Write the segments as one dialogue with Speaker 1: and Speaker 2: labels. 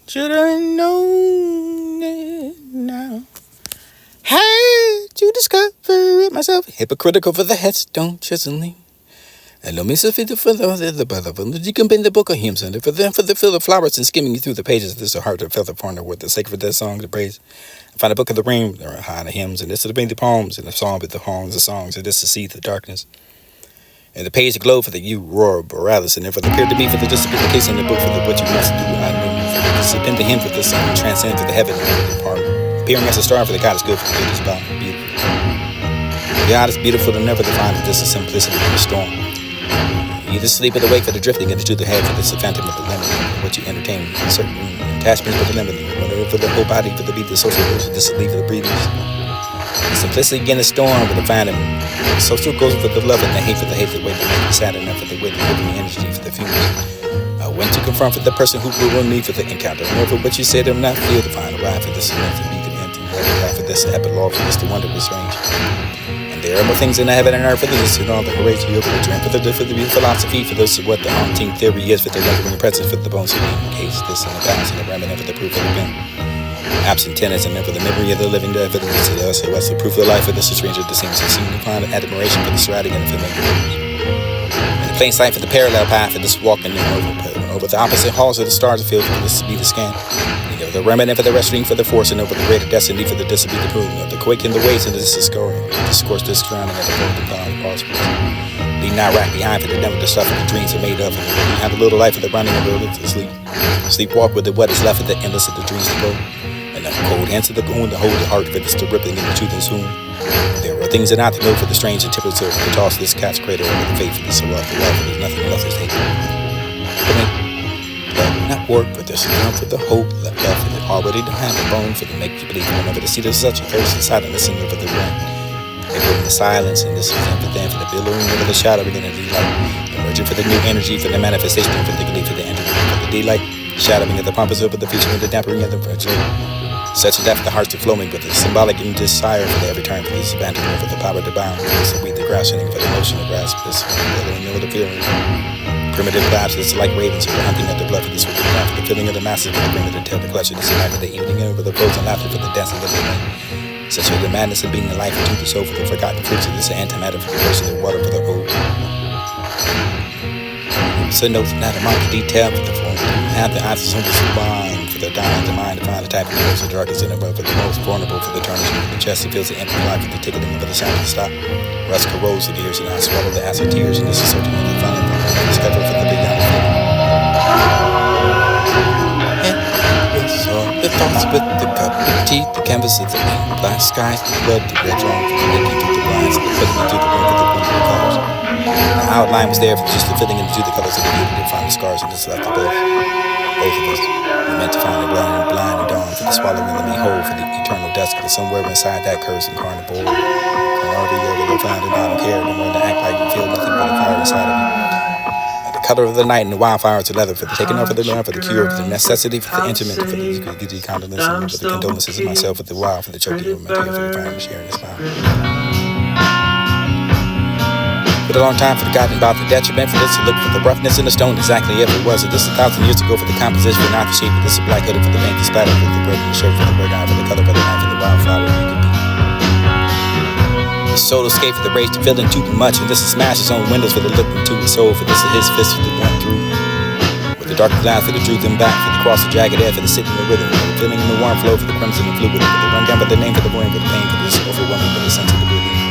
Speaker 1: Should have known it now. Had to discover it myself. Hypocritical for the headstone chiseling. And no miss for the deacon in the book of hymns, and for the fill of flowers and skimming through the pages of this heart of feather partner with the sacred that song to praise. I find a book of the ring, there are high the hymns, and this to the poems, and the song with the horns, the songs, and this to see the darkness. And the page glow for the you roar Borealis, and for the appear to be for the discipline the case in the book for the what you must do. I know for the discipline to him for the sun, transcend for the heaven and the part. Appearing as a star for the God is good for the good is bound beautiful. God is beautiful to never define that this is simplicity in the storm. Either sleep or awake for the drifting into the head for this phantom of the limit, what you entertain, certain attachments for the limit, whatever for the whole body for the beat, the social goals for the sleep for the breathing. Simplicity again the storm for the phantom. Social goals for the love and the hate for the way to make you sad enough for the way to give me energy for the fumes. When to confront for the person who will run me for the encounter. More for what you said and not feel to find a ride for this enough to be the end. For this epilogue for this the wonder was strange. There are more things in the heaven and earth for this and all the Horatio for the dream for the philosophy for this what the haunting theory is for the lingering presence for the bones of the case this and the balance and the remnant for the proof of the pen. Absent tenants and for the memory of the living dead for the us so what's the proof of the life of this stranger that seems to seem to find admiration for the surrounding and the familiar. In the plain sight for the parallel path of this walking over the opposite halls of the stars field for this to be the scan. The remnant for the resting for the force and over the greater destiny for the disability the proving of the quake in the ways and this discourse this surrounding of the golden dawn prosperous. Leave not right behind for the never the stuff of the dreams are made of and you have a little life of the running of the to sleep. Sleepwalk with the what is left of the endless of the dreams to go. And the cold hands of the goon to hold the heart for this to rippling in the truth and soon. There are things that not to know for the strange and typical to toss this cat's cradle over the faith for the surround the love there's nothing left to take. Not work, but there's enough for the hope left for the already to have a bone for the make you believe whenever to see there's such a thirst inside and listen over the wind. They put in the silence and this is for them for the billowing over the shadow beginning of the light. Emerging for the new energy for the manifestation for the glee for the entity for the daylight. Shadowing of the pompous over the feature and the dampering of the virtue. Such as that for the hearts to flowing with the symbolic and desire for the every turn for this abandonment for the power to bound. This will be the grasping for the motion to grasp this billowing over the feeling. Primitive collapses like ravens who are hunting at the blood for this with the for the filling of the masses for the primitive tail, the clutch of the night for the evening over the frozen laughter for the dancing of the night. Such as the madness of being the life into the soul for the forgotten fruits of this antimatter for the curse of the water for the old. So notes not amount of detail for the form. Have the answers on the sublime for the dying to mind to find the type of the most darkest in the world for the most vulnerable for the tarnish of the chest. It feels the empty life for the tickling of the sound to stop. Rust corrodes the ears and I swallow the acid tears and this is certainly the final discover for the big young and we saw the thoughts with the cup of tea, the canvas of the ink, black skies, the blood, the red drum for the making through the blinds, the filling into the room for the wonderful colors. The outline was there for just the filling into the colors of the beauty to find the scars and this left of both of us. We meant to find the blind and dawn for the swallowing of me whole for the eternal dusk for somewhere inside that curse and carnivore. You'll find it, I don't care, no more to act like you feel nothing but a fire inside of you. And the color of the night and the wildfires of leather for the taking off of the love, for the cure, for the necessity, for the intimate, for the condolence, for the condolences of myself, for the wild, for the choking of my tear, for the fire and sharing the smile. For a long time forgotten about the detriment for this to look for the roughness in the stone exactly as it was. This 1,000 years ago for the composition, for not the shape of this black hooded for the paint, the splatter, for the break, the shirt, for the break out, for the color, for the knife, for the wildflower you could be. The soul escaped for the rage to feeling too much, and this is smash his own windows for the look into his soul, for this is his fist for the went through. With the dark glass for the drew them back, for the cross the jagged edge, for the sitting the rhythm, for the feeling in the warm flow, for the crimson and fluid, for the run down, for the name, for the boring, for the pain, for this overwhelming, for the sense of the relief.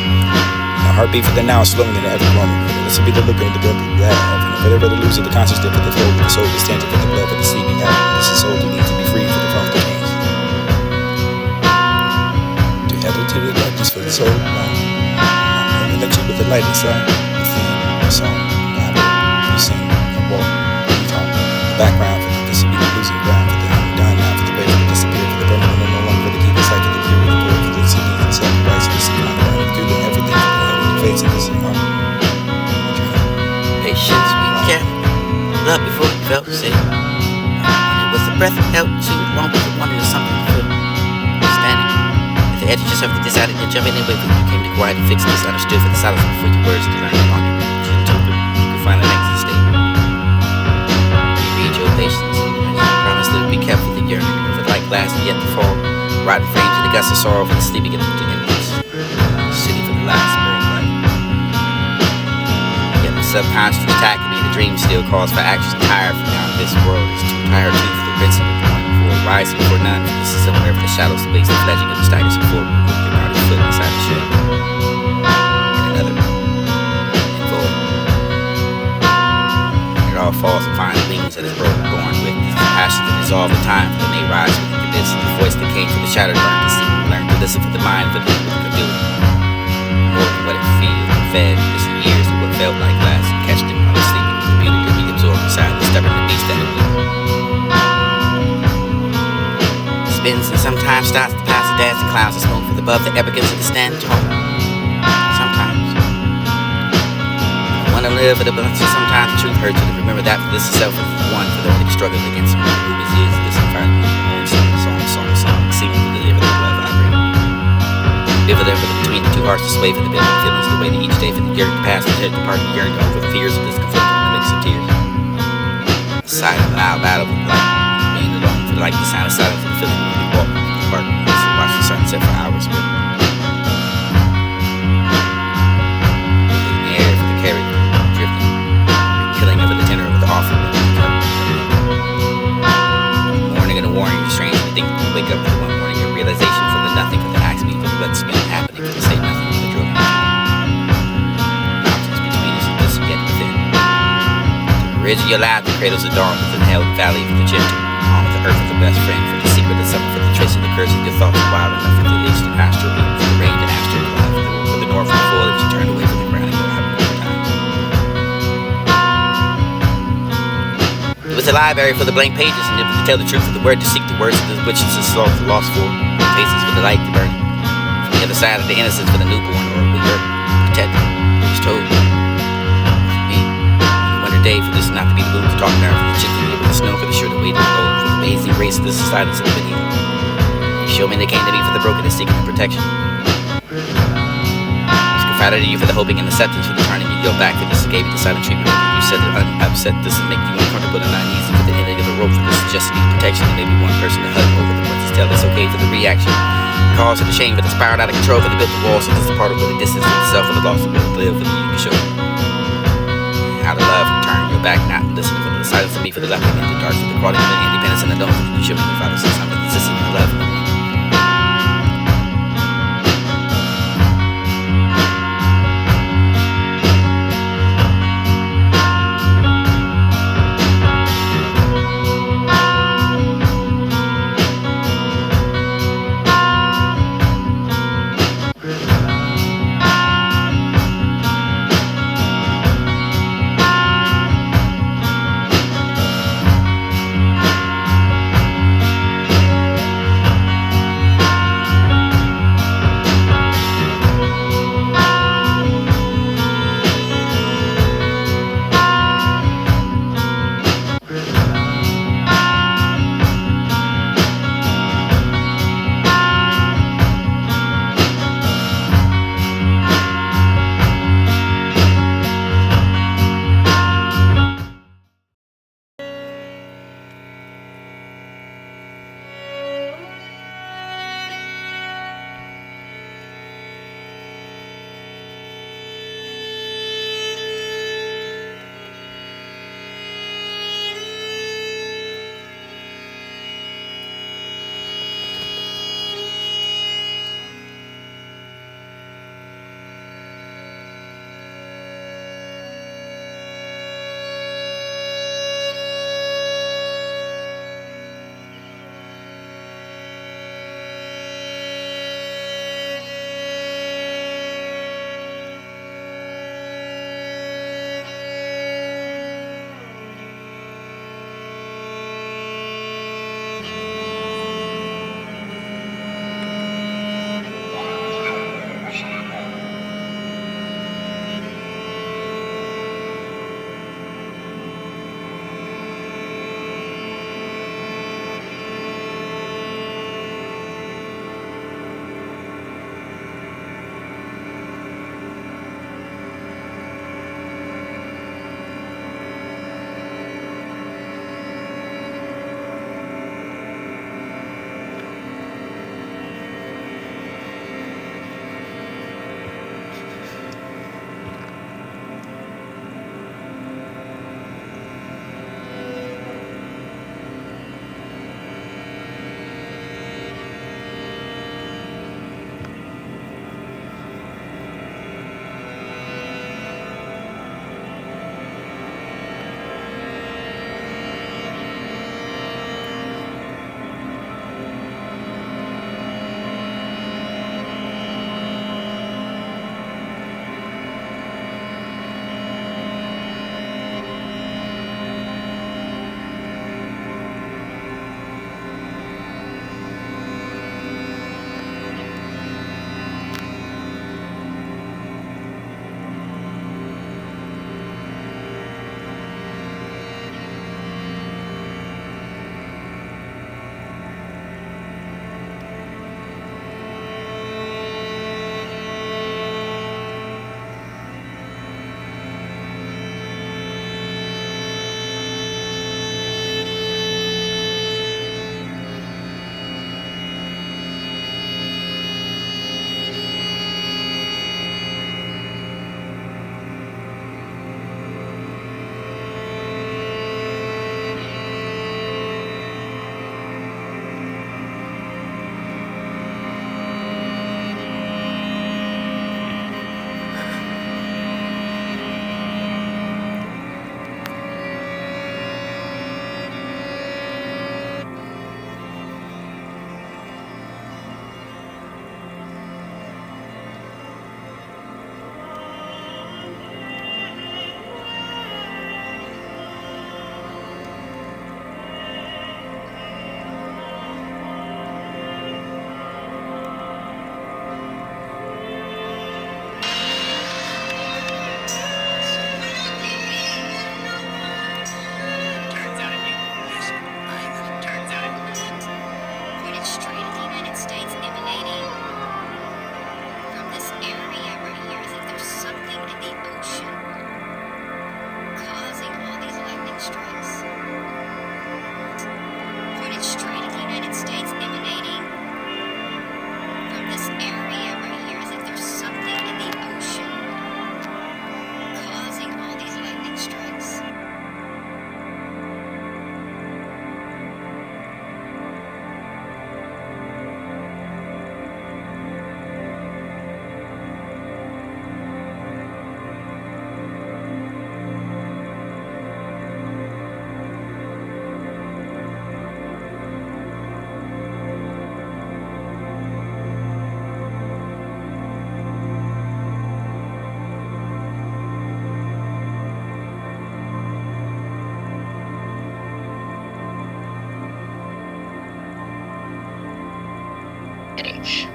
Speaker 1: The heartbeat for the now is slowing into every moment, for this will be the look into the good, for whatever the losing the consciousness for the flow, for the soul is tangent for the blood, for the seeping out, this is soul who needs to be free for the from the chains. To heaven to the darkness for the soul, let you with the light inside, within, the song, you sing, and walk, you talk, the background for this will be the losing ground, for the undone now, for the way for the disappear, for the burning, and no longer for the keep the sight of the pure, the boy, for the city, and sacrifice, for the sea, and the through the everything, for the heavenly face of this and all.
Speaker 2: Patience we kept, love before we felt sick. When it was the breath held too long, but wanted something to feel. Standing at the edge, just after decided to jump in anyway, but you came to quiet and fix this. Understood for the silence before your words to learn longer. You told them you could find an exit state. You read your patience, and you promised to be kept for the year. gusts of sorrow for the sleeping in this city for the last buried life. Yet the subconscious attack of me in the dream still calls for action tired from now this world is too tired too for the rinsing of one for rising for none. This is somewhere for the shadows that wakes the fledging of the staggers and forward with your body foot inside the shed. And another and void. It all falls and finds wings that is broken, born with these passions that dissolve in time for the may rise with the abyss of the voice that came from the shattered learn to see, learn to listen for the mind for the people that could do it. More than what it feels and fed this years of what felt like last and catch them while they're sleeping with the beauty that we absorb inside the stubborn the beast that it will. Spins and sometimes stops to pass the dance and clouds of smoke from above the arrogance of the stand tall. Sometimes I wanna live for the balance, sometimes the truth hurts to remember that for this itself is the one for the only struggle against who is this environment. Song, singing to deliver the love I bring. Ambivalent between the two hearts to sway for the bitter feelings, the way that each day for the year to pass, the head to part, the yearn over the fears of this conflict in the mix of tears. The silent, loud battle with light, being alone for the light, the sound of silence, and the feeling when you walk apart, and watch the sunset for hours. But in the air for the carry, drifting, killing over the tenor of the offering. And a warning, you're strange to think you wake up with one morning, your realization for the nothing, for the acts being, for the blood spin happening, for the say nothing, for the drug mountains between us and this yet within. The ridge of your lap, the cradles of dawn, within hell, the valley for the gentle, on with the earth for the best friend, for the secret of summer, for the trace of the curse of your thoughts, wild enough for the least to pasture, for the rain to after your life, for the north, for the foliage, you turned away from the ground and you're happy all the time. It was a library for the blank pages, and if to tell the truth of the word, to seek the words of the witches and sloth, the lost for faces for the light to burn. From the other side of the innocence for the newborn, or with your protector, who's told me, the winter day for this not to be the moon to talk down, for the chicken with the snow, for the sure to wait and go, for the amazing grace of this silence of the beneath. You show me they came to me for the broken and seeking the protection. Confided to you for the hoping and acceptance, for the turning you go back for this gave you the silent treatment. You said that upset this and make you uncomfortable and uneasy for the ending of the rope for this just needs protection and maybe one person to hug over the ones to tell it's okay for the reaction. Cause of the shame, but it's spiraled out of control for the built the walls so this the part of the distance with the self and the loss of will live for the you can show. How to love and turn your back, not listening for the silence of me for the left and the dark for the quality of the independence and the dome for the you show me the father says something consistent with love.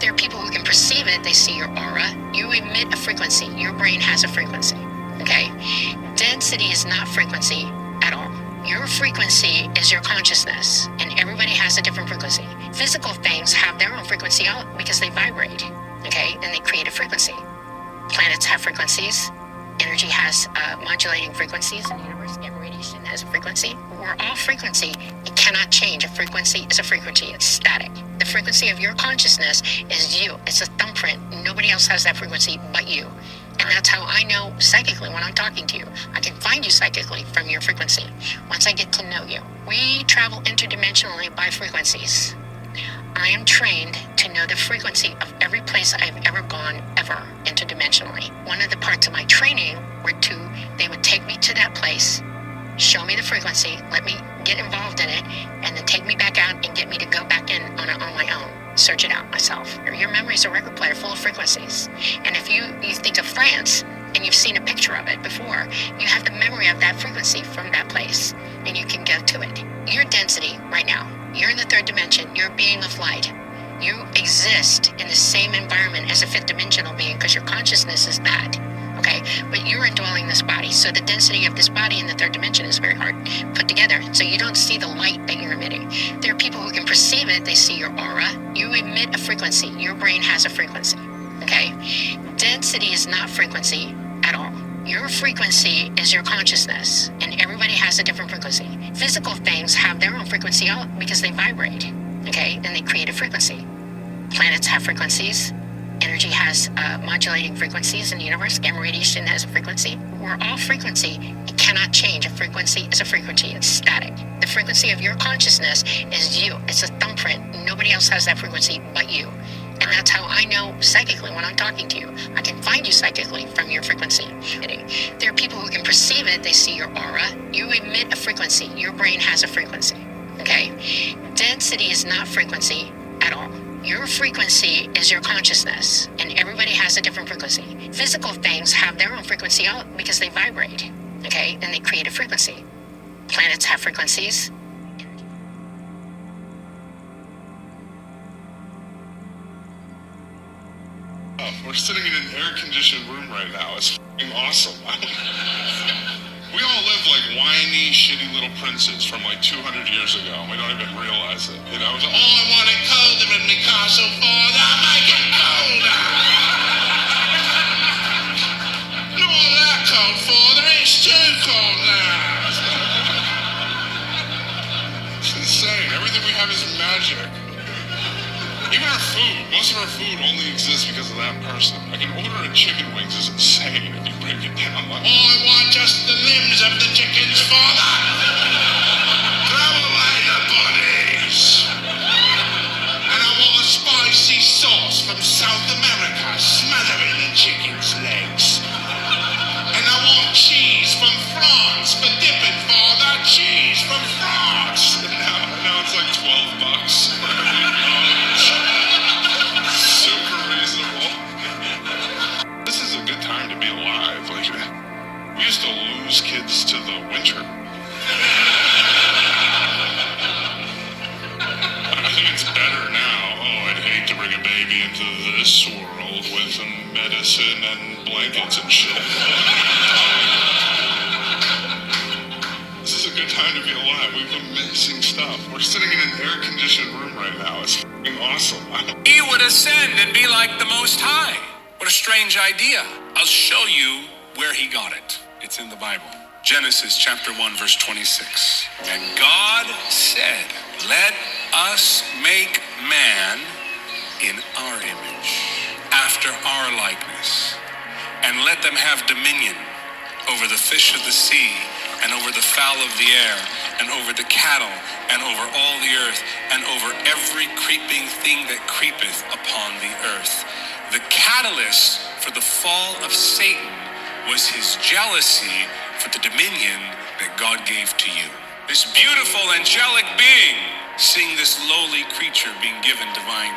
Speaker 3: There are people who can perceive it. They see your aura. You emit a frequency. Your brain has a frequency. Okay? Density is not frequency at all. Your frequency is your consciousness, and everybody has a different frequency. Physical things have their own frequency because they vibrate, okay? And they create a frequency. Planets have frequencies. Energy has modulating frequencies in the universe. Gamma radiation has a frequency. We're all frequency. It cannot change. A frequency is a frequency. It's static. The frequency of your consciousness is you. It's a thumbprint. Nobody else has that frequency but you. And that's how I know psychically when I'm talking to you. I can find you psychically from your frequency once I get to know you. We travel interdimensionally by frequencies. I am trained to know the frequency of every place I've ever gone, ever, interdimensionally. One of the parts of my training they would take me to that place, show me the frequency, let me get involved in it, and then take me back out and get me to go back in on my own. Search it out myself. Your memory is a record player full of frequencies. And if you think of France and you've seen a picture of it before, you have the memory of that frequency from that place and you can go to it. Your density right now, you're in the third dimension, you're a being of light. You exist in the same environment as a fifth dimensional being because your consciousness is that. Okay, but you're indwelling this body. So the density of this body in the third dimension is very hard put together. So you don't see the light that you're emitting. There are people who can perceive it. They see your aura. You emit a frequency. Your brain has a frequency. Okay, density is not frequency at all. Your frequency is your consciousness, and everybody has a different frequency. Physical things have their own frequency because they vibrate. Okay, and they create a frequency. Planets have frequencies. Energy has modulating frequencies in the universe. Gamma radiation has a frequency. We're all frequency. It cannot change. A frequency is a frequency. It's static. The frequency of your consciousness is you. It's a thumbprint. Nobody else has that frequency but you. And that's how I know psychically when I'm talking to you. I can find you psychically from your frequency. There are people who can perceive it. They see your aura. You emit a frequency. Your brain has a frequency. Okay? Density is not frequency at all. Your frequency is your consciousness, and everybody has a different frequency. Physical things have their own frequency because they vibrate, okay? And they create a frequency. Planets have frequencies.
Speaker 4: We're sitting in an air-conditioned room right now. It's f***ing awesome. We all live like whiny, shitty little princes from like 200 years ago, and we don't even realize it. You know, it's like, oh, I want it colder in my castle, father, make it colder. Not that cold, father, it's too cold now. It's insane. Everything we have is magic. Even our food, most of our food only exists because of that person. Like an order of chicken wings is insane if you break it down. Like, oh, I want just the limbs of the chickens, father. Throw away the bodies. And I want a spicy sauce from South America, smothering the chicken's legs. And I want cheese from France for dipping, father. Cheese from France. Now it's like $12. Super reasonable. This is a good time to be alive. Like, we used to lose kids to the winter. I think it's better now. Oh, I'd hate to bring a baby into this world with medicine and blankets and shit. This is a good time to be alive. We have amazing stuff. We're sitting in an air-conditioned room right now. It's f***ing awesome.
Speaker 5: He would ascend and be like the Most High. What a strange idea. I'll show you where he got it. It's in the Bible. Genesis chapter 1, verse 26. And God said, let us make man in our image, after our likeness, and let them have dominion over the fish of the sea, and over the fowl of the air, and over the cattle, and over all the earth, and over every creeping thing that creepeth upon the earth. The catalyst for the fall of Satan was his jealousy for the dominion that God gave to you. This beautiful angelic being seeing this lowly creature being given divine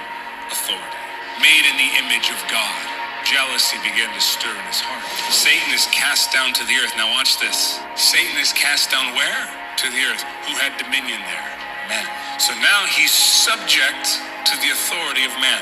Speaker 5: authority, made in the image of God. Jealousy began to stir in his heart. Satan is cast down to the earth. Now watch this. Satan is cast down where? To the earth. Who had dominion there? Man. So now he's subject to the authority of man.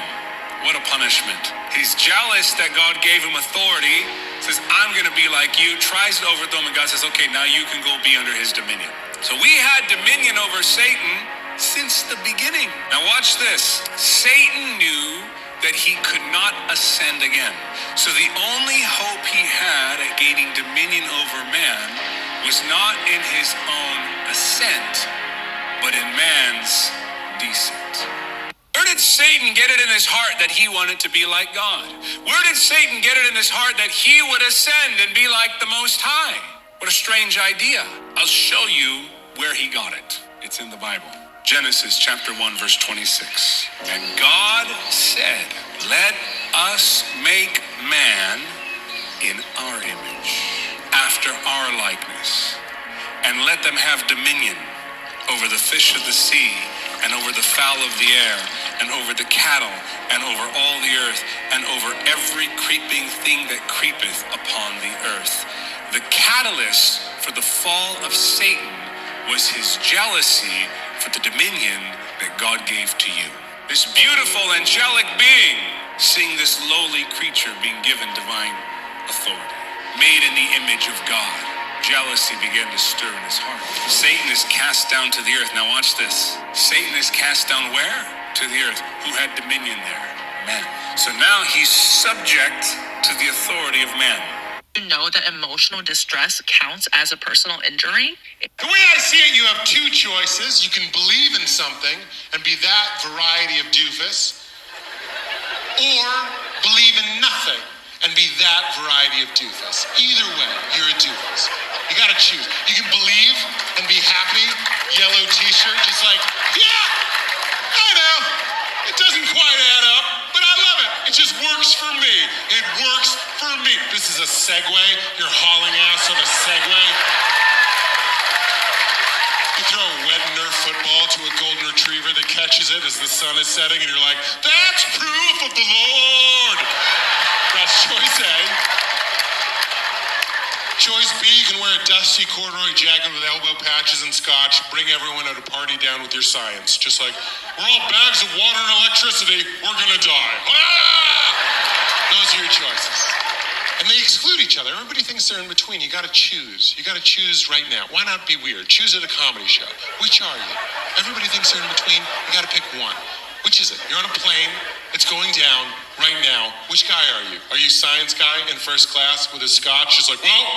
Speaker 5: What a punishment. He's jealous that God gave him authority, says, I'm going to be like you, tries to overthrow him, and God says, okay, now you can go be under his dominion. So we had dominion over Satan since the beginning. Now watch this. Satan knew that he could not ascend again. So the only hope he had at gaining dominion over man was not in his own ascent, but in man's descent. Where did Satan get it in his heart that he wanted to be like God? Where did Satan get it in his heart that he would ascend and be like the Most High? What a strange idea. I'll show you where he got it. It's in the Bible. Genesis chapter 1, verse 26. And God said, let us make man in our image, after our likeness, and let them have dominion over the fish of the sea, and over the fowl of the air, and over the cattle, and over all the earth, and over every creeping thing that creepeth upon the earth. The catalyst for the fall of Satan was his jealousy for the dominion that God gave to you. This beautiful angelic being seeing this lowly creature being given divine authority, made in the image of God. Jealousy began to stir in his heart. Satan is cast down to the earth. Now watch this. Satan is cast down where? To the earth. Who had dominion there? Man. So now he's subject to the authority of man.
Speaker 6: You know that emotional distress counts as a personal injury?
Speaker 7: The way I see it, you have two choices. You can believe in something and be that variety of doofus, or believe in nothing and be that variety of doofus. Either way, you're a doofus. You gotta choose. You can believe and be happy, yellow t-shirt, just like, yeah, I know, it doesn't quite add up, but I love it. It just works for me. It works for me. This is a Segway. You're hauling ass on a Segway. You throw a wet Nerf football to a golden retriever that catches it as the sun is setting, and you're like, that's proof of the Lord. That's choice A. Choice B, you can wear a dusty corduroy jacket with elbow patches and scotch, bring everyone at a party down with your science. Just like, we're all bags of water and electricity, we're gonna die. Ah! Those are your choices. And they exclude each other. Everybody thinks they're in between. You gotta choose. You gotta choose right now. Why not be weird? Choose at a comedy show. Which are you? Everybody thinks they're in between. You gotta pick one. Which is it? You're on a plane. It's going down right now. Which guy are you? Are you science guy in first class with his scotch? Just like, well,